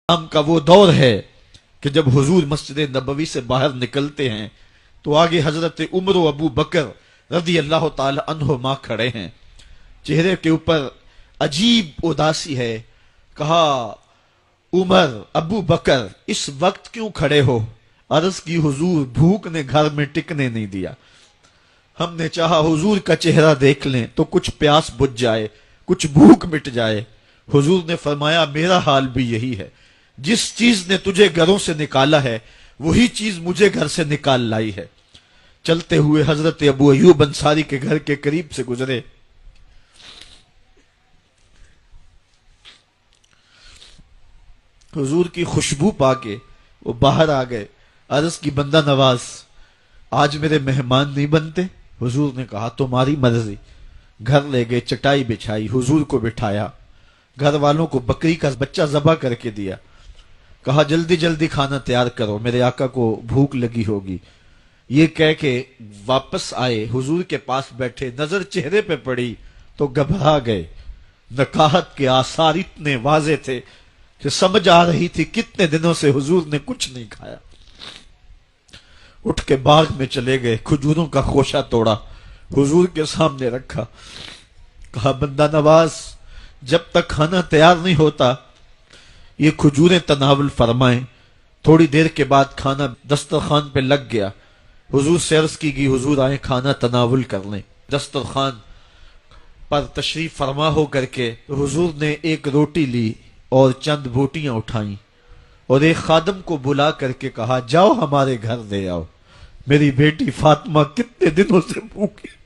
اسلام کا وہ دور ہے کہ جب حضور مسجد نبوی سے باہر نکلتے ہیں تو آگے حضرت عمر و ابو بکر رضی اللہ تعالی عنہما کھڑے ہیں. چہرے کے اوپر عجیب اداسی ہے. کہا عمر ابو بکر اس وقت کیوں کھڑے ہو؟ عرض کی حضور بھوک نے گھر میں ٹکنے نہیں دیا. ہم نے چاہا حضور کا چہرہ دیکھ لیں تو کچھ پیاس بجھ جائے، کچھ بھوک مٹ جائے. حضور نے فرمایا میرا حال بھی یہی ہے. جس چیز نے تجھے گھروں سے نکالا ہے وہی چیز مجھے گھر سے نکال لائی ہے. چلتے ہوئے حضرت ابو ایوب انصاری کے گھر کے قریب سے گزرے. حضور کی خوشبو پا کے وہ باہر آ گئے. عرض کی بندہ نواز آج میرے مہمان نہیں بنتے؟ حضور نے کہا تمہاری مرضی. گھر لے گئے، چٹائی بچھائی، حضور کو بٹھایا، گھر والوں کو بکری کا بچہ ذبح کر کے دیا. کہا جلدی جلدی کھانا تیار کرو، میرے آقا کو بھوک لگی ہوگی. یہ کہہ کے واپس آئے، حضور کے پاس بیٹھے، نظر چہرے پہ پڑی تو گھبرا گئے. نکاحت کے آثار اتنے واضح تھے کہ سمجھ آ رہی تھی کتنے دنوں سے حضور نے کچھ نہیں کھایا. اٹھ کے باغ میں چلے گئے، کھجوروں کا خوشہ توڑا، حضور کے سامنے رکھا. کہا بندہ نواز جب تک کھانا تیار نہیں ہوتا یہ کھجوریں تناول فرمائیں. تھوڑی دیر کے بعد کھانا دسترخوان پہ لگ گیا. حضور سے عرض کی گئی حضور آئیں کھانا تناول کر لیں. دسترخوان پر تشریف فرما ہو کر کے حضور نے ایک روٹی لی اور چند بوٹیاں اٹھائیں اور ایک خادم کو بلا کر کے کہا جاؤ ہمارے گھر دے آؤ، میری بیٹی فاطمہ کتنے دنوں سے بھوکی.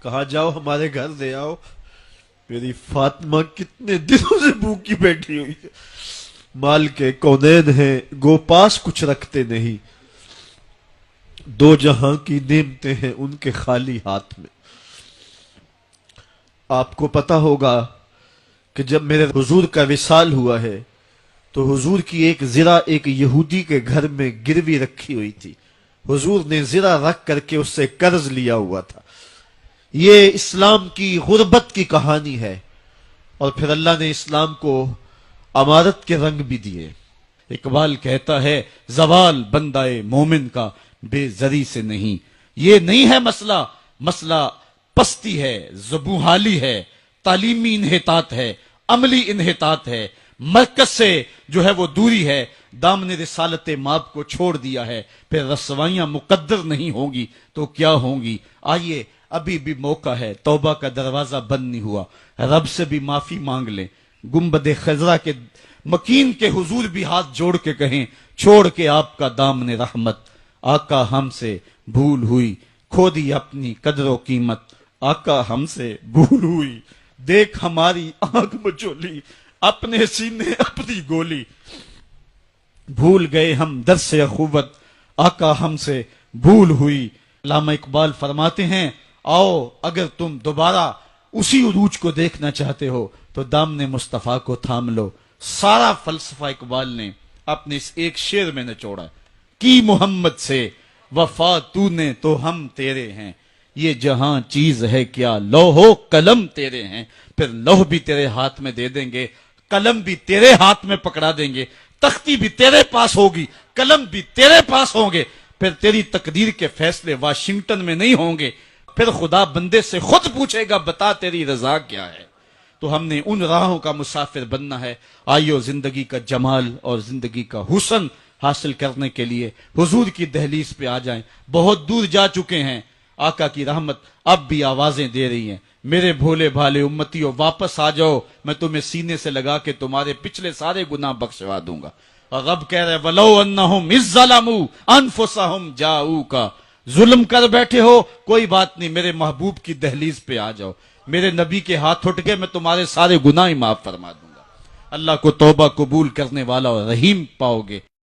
کہا جاؤ ہمارے گھر دے آؤ، میری فاطمہ کتنے دنوں سے بھوکی بیٹھی ہوئی ہے. مال کے کونین ہیں گو پاس کچھ رکھتے نہیں، دو جہاں کی نعمتیں ہیں ان کے خالی ہاتھ میں. آپ کو پتا ہوگا کہ جب میرے حضور کا وصال ہوا ہے تو حضور کی ایک زرہ ایک یہودی کے گھر میں گروی رکھی ہوئی تھی. حضور نے زرہ رکھ کر کے اس سے قرض لیا ہوا تھا. یہ اسلام کی غربت کی کہانی ہے اور پھر اللہ نے اسلام کو امارت کے رنگ بھی دیے. اقبال کہتا ہے زوال بندہ مومن کا بے زری سے نہیں. یہ نہیں ہے مسئلہ، مسئلہ پستی ہے، زبوحالی ہے، تعلیمی انحطاط ہے، عملی انحطاط ہے، مرکز سے جو ہے وہ دوری ہے. دامن رسالت ماب کو چھوڑ دیا ہے. پھر رسوائیاں مقدر نہیں ہوں گی تو کیا ہوں گی. آئیے ابھی بھی موقع ہے، توبہ کا دروازہ بند نہیں ہوا، رب سے بھی معافی مانگ لیں. گنبد خضرا کے مکین کے حضور بھی ہاتھ جوڑ کے کہیں چھوڑ کے آپ کا دامن رحمت. آقا ہم سے بھول ہوئی، کھو دی اپنی قدر و قیمت. آقا ہم سے بھول ہوئی، دیکھ ہماری آنکھ مچولی، اپنے سینے اپنی گولی. بھول گئے ہم درس اخوت، آقا ہم سے بھول ہوئی. علامہ اقبال فرماتے ہیں آؤ اگر تم دوبارہ اسی عروج کو دیکھنا چاہتے ہو تو دامن مصطفیٰ کو تھام لو. سارا فلسفہ اقبال نے اپنے اس ایک شعر میں نچوڑا کی محمد سے وفا تو نے تو ہم تیرے ہیں. یہ جہاں چیز ہے کیا لوح و قلم تیرے ہیں. پھر لوح بھی تیرے ہاتھ میں دے دیں گے، قلم بھی تیرے ہاتھ میں پکڑا دیں گے، تختی بھی تیرے پاس ہوگی، قلم بھی تیرے پاس ہوں گے. پھر تیری تقدیر کے فیصلے واشنگٹن میں نہیں ہوں گے. پھر خدا بندے سے خود پوچھے گا بتا تیری رضا کیا ہے. تو ہم نے ان راہوں کا مسافر بننا ہے. آئیو زندگی کا جمال اور زندگی کا حسن حاصل کرنے کے لیے حضور کی دہلیز پہ آ جائیں. بہت دور جا چکے ہیں، آقا کی رحمت اب بھی آوازیں دے رہی ہیں. میرے بھولے بھالے امتیوں واپس آ جاؤ، میں تمہیں سینے سے لگا کے تمہارے پچھلے سارے گناہ بخشوا دوں گا. اور رب کہہ رہے وَلَوْ أَنَّهُمْ إِذْ ظَلَمُوا أَنفُسَهُمْ جَاءُوكَ. ظلم کر بیٹھے ہو کوئی بات نہیں، میرے محبوب کی دہلیز پہ آ جاؤ، میرے نبی کے ہاتھ اٹھ کے میں تمہارے سارے گناہ معاف فرما دوں گا. اللہ کو توبہ قبول کرنے والا اور رحیم پاؤ گے.